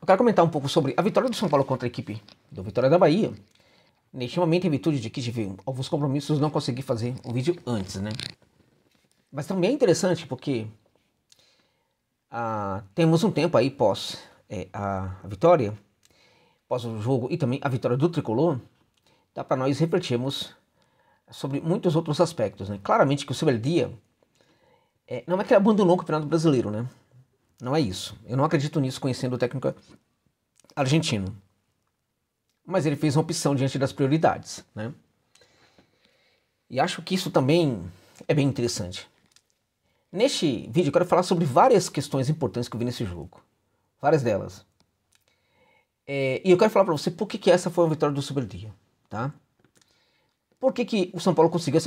quero comentar um pouco sobre a vitória do São Paulo contra a equipe do Vitória da Bahia. Neste momento, em virtude de que tive alguns compromissos, não consegui fazer o vídeo antes, né? Mas também é interessante porque temos um tempo aí pós a vitória, pós o jogo e também a vitória do Tricolor, dá para nós refletirmos sobre muitos outros aspectos, né? Claramente que o Soberdia não é que ele abandonou o Campeonato Brasileiro, né? Não é isso. Eu não acredito nisso conhecendo o técnico argentino. Mas ele fez uma opção diante das prioridades, né? E acho que isso também é bem interessante. Neste vídeo eu quero falar sobre várias questões importantes que eu vi nesse jogo. Várias delas. E eu quero falar para você por que essa foi a vitória do Soberdia, tá? Por que o São Paulo conseguiu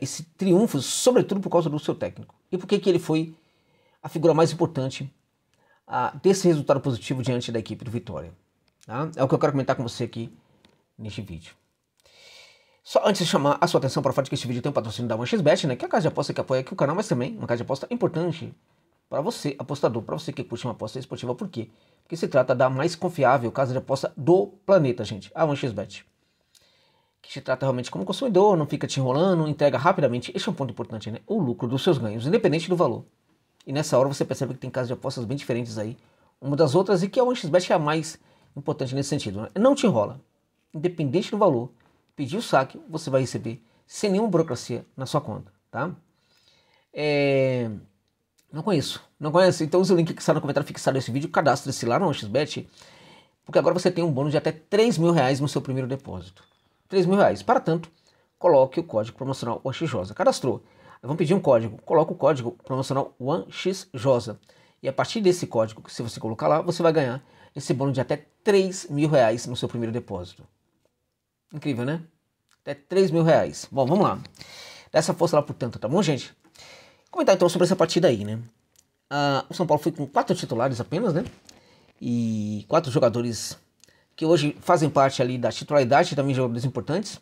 esse triunfo, sobretudo por causa do seu técnico? E por que ele foi a figura mais importante desse resultado positivo diante da equipe do Vitória? Tá? É o que eu quero comentar com você aqui neste vídeo. Só antes de chamar a sua atenção para o fato de que este vídeo tem um patrocínio da 1xBet, né? Que é a casa de aposta que apoia aqui o canal, mas também uma casa de aposta importante para você, apostador, para você que curte uma aposta esportiva. Por quê? Porque se trata da mais confiável casa de aposta do planeta, gente. A 1xBet. Que se trata realmente como consumidor, não fica te enrolando, entrega rapidamente. Este é um ponto importante, né? O lucro dos seus ganhos, independente do valor. E nessa hora você percebe que tem casas de apostas bem diferentes aí, uma das outras, e que a 1xBet é a mais importante nesse sentido, né? Não te enrola. Independente do valor, pedir o saque, você vai receber sem nenhuma burocracia na sua conta, tá? Não conheço. Não conhece? Então usa o link que está no comentário fixado desse vídeo, cadastre-se lá na 1xBet, porque agora você tem um bônus de até R$3.000 no seu primeiro depósito. R$3.000. Para tanto, coloque o código promocional ONEXJOSA. Cadastrou. Vamos pedir um código. Coloca o código promocional ONEXJOSA. E a partir desse código, se você colocar lá, você vai ganhar esse bônus de até R$3.000 no seu primeiro depósito. Incrível, né? Até R$3.000. Bom, vamos lá. Dá essa força lá, portanto, tá bom, gente? Comentar então sobre essa partida aí, né? O São Paulo foi com 4 titulares apenas, né? E 4 jogadores que hoje fazem parte ali da titularidade, também jogadores importantes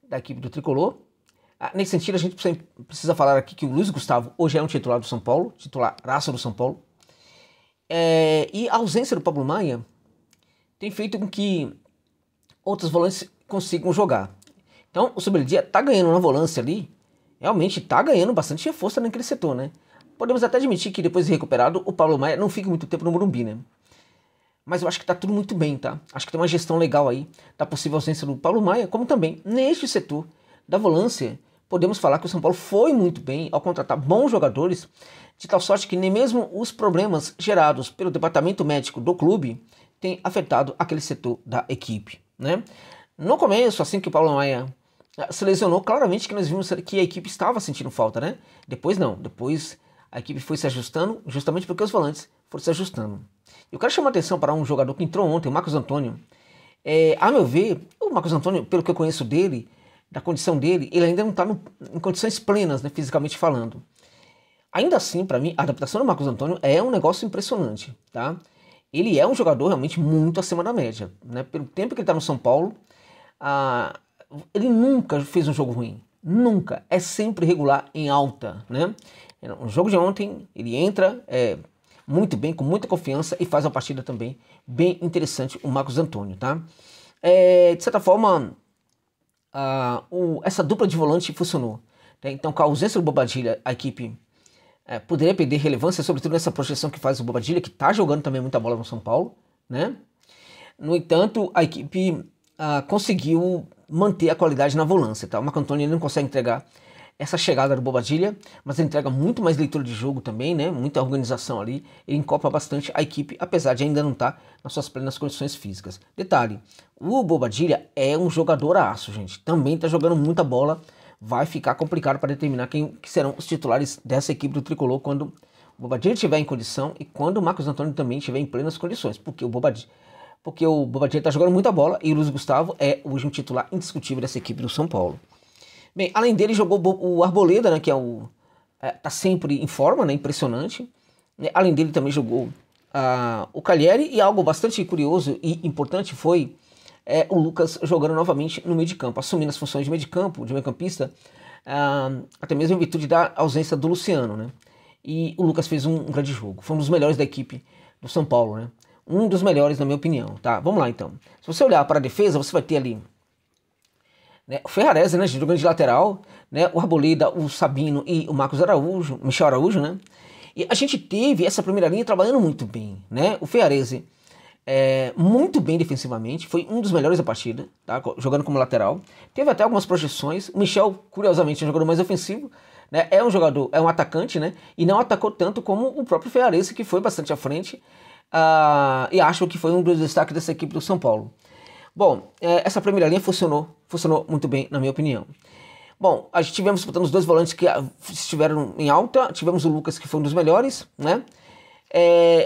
da equipe do Tricolor. Nesse sentido, a gente precisa falar aqui que o Luiz Gustavo hoje é um titular do São Paulo, titularaço do São Paulo. E a ausência do Pablo Maia tem feito com que outros volantes consigam jogar. Então, o Soberdia tá ganhando na volância ali, realmente tá ganhando bastante reforço naquele setor, né? Podemos até admitir que depois de recuperado, o Pablo Maia não fica muito tempo no Morumbi, né? Mas eu acho que tá tudo muito bem, tá? Acho que tem uma gestão legal aí da possível ausência do Pablo Maia, como também neste setor da volância, podemos falar que o São Paulo foi muito bem ao contratar bons jogadores, de tal sorte que nem mesmo os problemas gerados pelo departamento médico do clube têm afetado aquele setor da equipe, né? No começo, assim que o Pablo Maia se lesionou, claramente que nós vimos que a equipe estava sentindo falta, né? Depois não, depois a equipe foi se ajustando, justamente porque os volantes foram se ajustando. Eu quero chamar a atenção para um jogador que entrou ontem, o Marcos Antônio. A meu ver, o Marcos Antônio, pelo que eu conheço dele, da condição dele, ele ainda não está em condições plenas, né, fisicamente falando. Ainda assim, para mim, a adaptação do Marcos Antônio é um negócio impressionante, tá? Ele é um jogador realmente muito acima da média, né? Pelo tempo que ele está no São Paulo, ele nunca fez um jogo ruim. Nunca. É sempre regular em alta, né? No jogo de ontem, ele entra muito bem, com muita confiança, e faz uma partida também bem interessante, o Marcos Antônio, tá? De certa forma, essa dupla de volante funcionou, tá? Então, com a ausência do Bobadilla, a equipe poderia perder relevância, sobretudo nessa projeção que faz o Bobadilla, que tá jogando também muita bola no São Paulo, né? No entanto, a equipe conseguiu manter a qualidade na volância, tá? O Marco Antônio não consegue entregar essa chegada do Bobadilla, mas ele entrega muito mais leitura de jogo também, né? Muita organização ali, ele encopa bastante a equipe, apesar de ainda não estar nas suas plenas condições físicas. Detalhe, o Bobadilla é um jogadoraço, gente, também está jogando muita bola, vai ficar complicado para determinar quem que serão os titulares dessa equipe do Tricolor quando o Bobadilla estiver em condição e quando o Marcos Antônio também estiver em plenas condições, porque o Bobadilla está jogando muita bola e o Luiz Gustavo é hoje um titular indiscutível dessa equipe do São Paulo. Bem, além dele jogou o Arboleda, né, que tá sempre em forma, né, impressionante. Além dele também jogou o Calheri, e algo bastante curioso e importante foi o Lucas jogando novamente no meio de campo, assumindo as funções de meio de campo, de meio-campista, até mesmo em virtude da ausência do Luciano, né? E o Lucas fez um grande jogo, foi um dos melhores da equipe do São Paulo, né? um dos melhores na minha opinião, tá? Vamos lá então. Se você olhar para a defesa, você vai ter ali, né, o Ferrarese, né, jogando de lateral, né, o Arboleda, o Sabino e o Marcos Araújo, Michel Araújo, né? E a gente teve essa primeira linha trabalhando muito bem, né? O Ferrarese muito bem defensivamente, foi um dos melhores da partida, tá? Jogando como lateral. Teve até algumas projeções. O Michel, curiosamente, é um jogador mais ofensivo, né? É um jogador, é um atacante, né? E não atacou tanto como o próprio Ferrarese, que foi bastante à frente. E acho que foi um dos destaques dessa equipe do São Paulo. Bom, essa primeira linha funcionou muito bem, na minha opinião. Bom, a gente tivemos disputando os dois volantes que estiveram em alta. Tivemos o Lucas, que foi um dos melhores, né?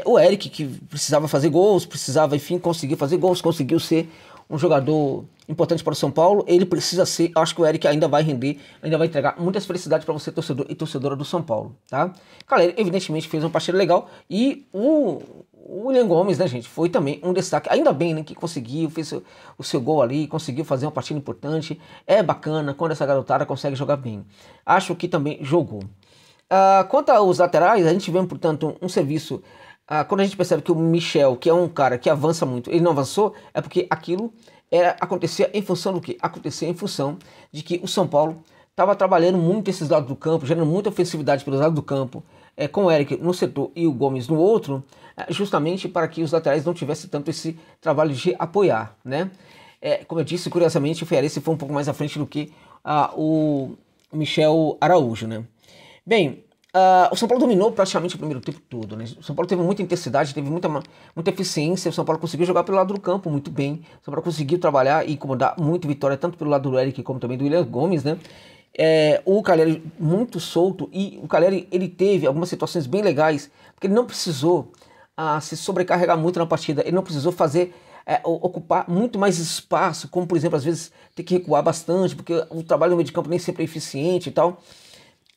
O Eric, que precisava fazer gols, precisava, enfim, conseguir fazer gols, conseguiu ser um jogador importante para o São Paulo. Ele precisa ser, acho que o Eric ainda vai render, ainda vai entregar muitas felicidades para você, torcedor e torcedora do São Paulo, tá? Cara, ele evidentemente fez uma partida legal e o William Gomes, né, gente, foi também um destaque. Ainda bem, né, que conseguiu, fez o seu gol ali, conseguiu fazer uma partida importante. É bacana quando essa garotada consegue jogar bem. Acho que também jogou. Quanto aos laterais, a gente vê, portanto, um serviço. Quando a gente percebe que o Michel, que é um cara que avança muito, ele não avançou, é porque aquilo acontecia em função do quê? Acontecia em função de que o São Paulo estava trabalhando muito esses lados do campo, gerando muita ofensividade pelos lados do campo, com o Eric no setor e o Gomes no outro, justamente para que os laterais não tivessem tanto esse trabalho de apoiar, né? Como eu disse, curiosamente, o Ferrarese foi um pouco mais à frente do que o Michel Araújo, né? Bem, o São Paulo dominou praticamente o primeiro tempo todo, né? O São Paulo teve muita intensidade, teve muita eficiência. O São Paulo conseguiu jogar pelo lado do campo muito bem. O São Paulo conseguiu trabalhar e incomodar muito vitória, tanto pelo lado do Eric como também do William Gomes, né? O Caleri muito solto, e o Caleri, ele teve algumas situações bem legais, porque ele não precisou se sobrecarregar muito na partida, ele não precisou fazer ocupar muito mais espaço, como por exemplo, às vezes ter que recuar bastante, porque o trabalho no meio de campo nem sempre é eficiente e tal.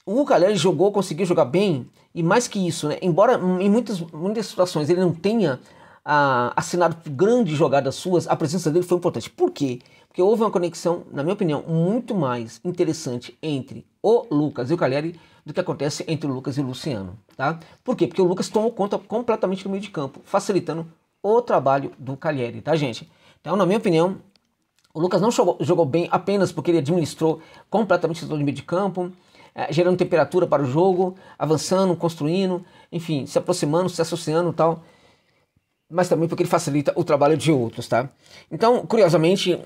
O Caleri conseguiu jogar bem, e mais que isso, né? Embora em muitas situações ele não tenha assinado grandes jogadas suas, a presença dele foi importante. Por quê? Porque houve uma conexão, na minha opinião, muito mais interessante entre o Lucas e o Caleri do que acontece entre o Lucas e o Luciano, tá? Por quê? Porque o Lucas tomou conta completamente do meio de campo, facilitando o trabalho do Caleri, tá, gente? Então, na minha opinião, o Lucas não jogou bem apenas porque ele administrou completamente o setor de meio de campo, gerando temperatura para o jogo, avançando, construindo, enfim, se aproximando, se associando e tal, mas também porque ele facilita o trabalho de outros, tá? Então, curiosamente,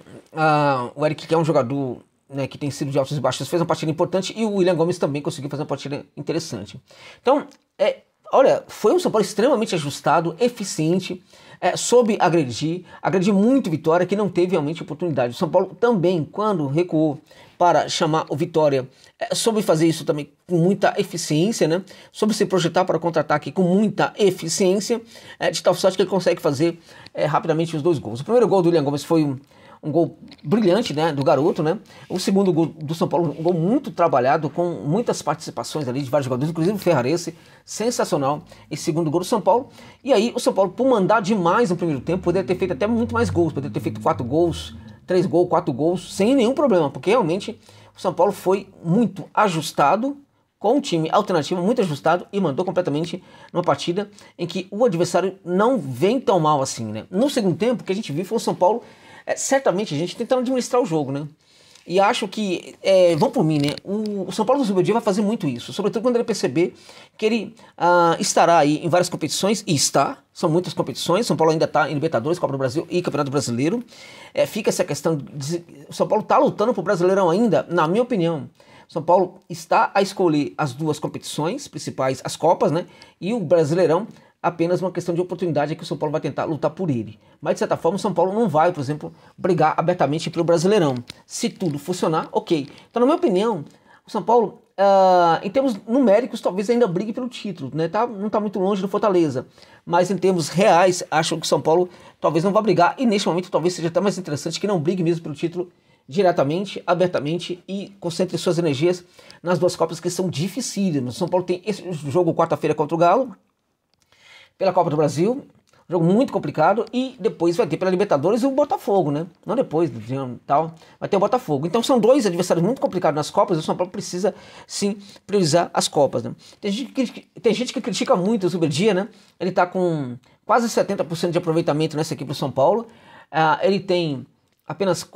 o Eric, que é um jogador, né, que tem sido de altos e baixos, fez uma partida importante, e o William Gomes também conseguiu fazer uma partida interessante. Então, olha, foi um São Paulo extremamente ajustado, eficiente, soube agredir muito Vitória, que não teve realmente oportunidade. O São Paulo também, quando recuou para chamar o Vitória, soube fazer isso também com muita eficiência, né? Soube se projetar para o contra-ataque com muita eficiência, de tal sorte que ele consegue fazer rapidamente os dois gols. O primeiro gol do William Gomes foi um gol brilhante, né, do garoto, né? O segundo gol do São Paulo, um gol muito trabalhado, com muitas participações ali de vários jogadores, inclusive o Ferrarese, sensacional esse segundo gol do São Paulo. E aí o São Paulo, por mandar demais no primeiro tempo, poderia ter feito até muito mais gols, poderia ter feito 4 gols, 3 gols, 4 gols, sem nenhum problema, porque realmente o São Paulo foi muito ajustado, com um time alternativo muito ajustado, e mandou completamente numa partida em que o adversário não vem tão mal assim, né? No segundo tempo, o que a gente viu foi o São Paulo, certamente, a gente tentando administrar o jogo, né? E acho que, vão por mim, né? O São Paulo do Zubeldia vai fazer muito isso, sobretudo quando ele perceber que ele estará aí em várias competições, e são muitas competições. São Paulo ainda está em Libertadores, Copa do Brasil e Campeonato Brasileiro. Fica essa questão o São Paulo está lutando pro Brasileirão ainda, na minha opinião. São Paulo está a escolher as duas competições principais, as Copas, né? E o Brasileirão, apenas uma questão de oportunidade, que o São Paulo vai tentar lutar por ele. Mas, de certa forma, o São Paulo não vai, por exemplo, brigar abertamente pelo Brasileirão. Se tudo funcionar, ok. Então, na minha opinião, o São Paulo, em termos numéricos, talvez ainda brigue pelo título, né? Não está muito longe do Fortaleza. Mas, em termos reais, acho que o São Paulo talvez não vá brigar. E, neste momento, talvez seja até mais interessante que não brigue mesmo pelo título diretamente, abertamente, e concentre suas energias nas duas Copas, que são dificílimas. O São Paulo tem esse jogo quarta-feira contra o Galo, pela Copa do Brasil, Jogo muito complicado. E depois vai ter pela Libertadores o Botafogo, né? Não depois, tal. Vai ter o Botafogo. Então são dois adversários muito complicados nas Copas. E o São Paulo precisa, sim, priorizar as Copas, né? Tem gente que critica muito o Superdia, né? Ele tá com quase 70% de aproveitamento nessa equipe do São Paulo. Ele tem apenas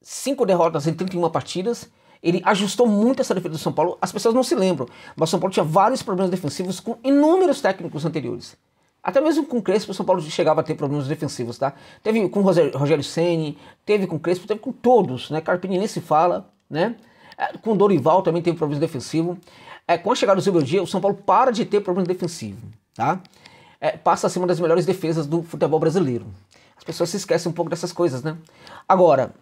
5 derrotas em 31 partidas. Ele ajustou muito essa defesa do São Paulo. As pessoas não se lembram, mas o São Paulo tinha vários problemas defensivos com inúmeros técnicos anteriores. Até mesmo com o Crespo, o São Paulo chegava a ter problemas defensivos, tá? Teve com o Rogério Ceni, teve com o Crespo, teve com todos, né? Carpini nem se fala, né? Com o Dorival também teve problemas defensivos. Com a chegada do Zubeldia, o São Paulo para de ter problemas defensivos, tá? Passa a ser uma das melhores defesas do futebol brasileiro. As pessoas se esquecem um pouco dessas coisas, né? Agora,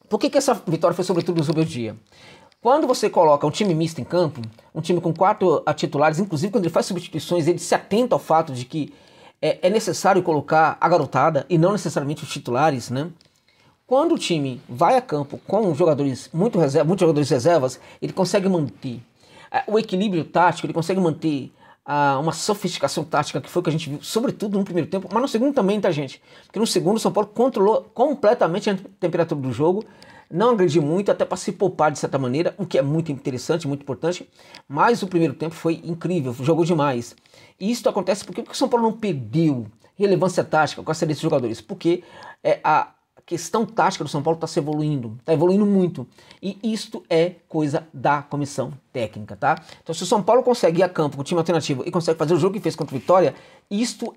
por que essa vitória foi sobretudo no Zubeldia? Quando você coloca um time misto em campo, um time com 4 titulares, inclusive quando ele faz substituições, ele se atenta ao fato de que é necessário colocar a garotada e não necessariamente os titulares, né? Quando o time vai a campo com jogadores muitos jogadores reservas, ele consegue manter o equilíbrio tático, ele consegue manter uma sofisticação tática, que foi o que a gente viu, sobretudo no primeiro tempo, mas no segundo também, tá, gente? Porque no segundo o São Paulo controlou completamente a temperatura do jogo, não agrediu muito, até para se poupar de certa maneira, o que é muito interessante, muito importante, mas o primeiro tempo foi incrível, jogou demais. E isso acontece porque o São Paulo não perdeu relevância tática com a série desses jogadores, porque a questão tática do São Paulo está evoluindo muito. E isto é coisa da comissão técnica, tá? Então se o São Paulo consegue ir a campo com o time alternativo e consegue fazer o jogo que fez contra o Vitória, isto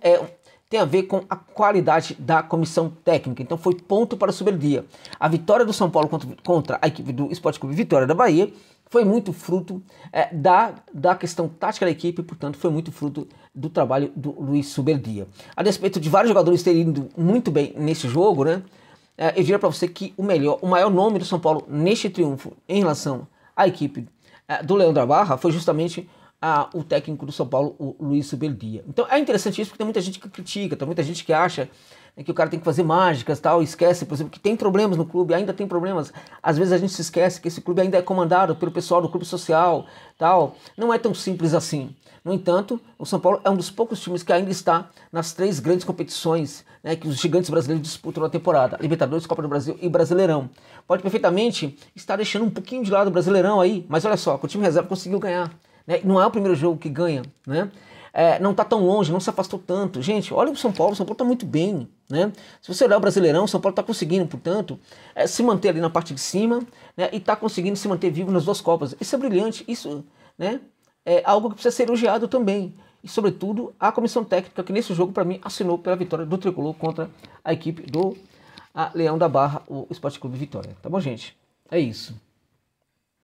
tem a ver com a qualidade da comissão técnica. Então foi ponto para o Superdia. A vitória do São Paulo contra a equipe do Sport Clube Vitória da Bahia foi muito fruto da questão tática da equipe, portanto foi muito fruto do trabalho do Luiz Superdia. A despeito de vários jogadores terem ido muito bem nesse jogo, né? Eu diria para você que o maior nome do São Paulo neste triunfo em relação à equipe do Leão da Barra foi justamente o técnico do São Paulo, o Luiz Superdia. Então é interessante isso porque tem muita gente que critica, tem muita gente que acha que o cara tem que fazer mágicas, tal, esquece, por exemplo, que tem problemas no clube, ainda tem problemas. Às vezes a gente se esquece que esse clube ainda é comandado pelo pessoal do clube social, tal. Não é tão simples assim. No entanto, o São Paulo é um dos poucos times que ainda está nas 3 grandes competições, né, que os gigantes brasileiros disputam na temporada: Libertadores, Copa do Brasil e Brasileirão. Pode perfeitamente estar deixando um pouquinho de lado o Brasileirão aí, mas olha só, com o time reserva conseguiu ganhar, né? Não é o primeiro jogo que ganha, né? Não está tão longe, não se afastou tanto. Gente, olha o São Paulo está muito bem, né? Se você olhar o Brasileirão, o São Paulo está conseguindo, portanto, se manter ali na parte de cima, né? E está conseguindo se manter vivo nas 2 Copas. Isso é brilhante, isso, né? É algo que precisa ser elogiado também. E, sobretudo, a comissão técnica, que nesse jogo, para mim, assinou pela vitória do Tricolor contra a equipe do Leão da Barra, o Sport Clube Vitória. Tá bom, gente? É isso.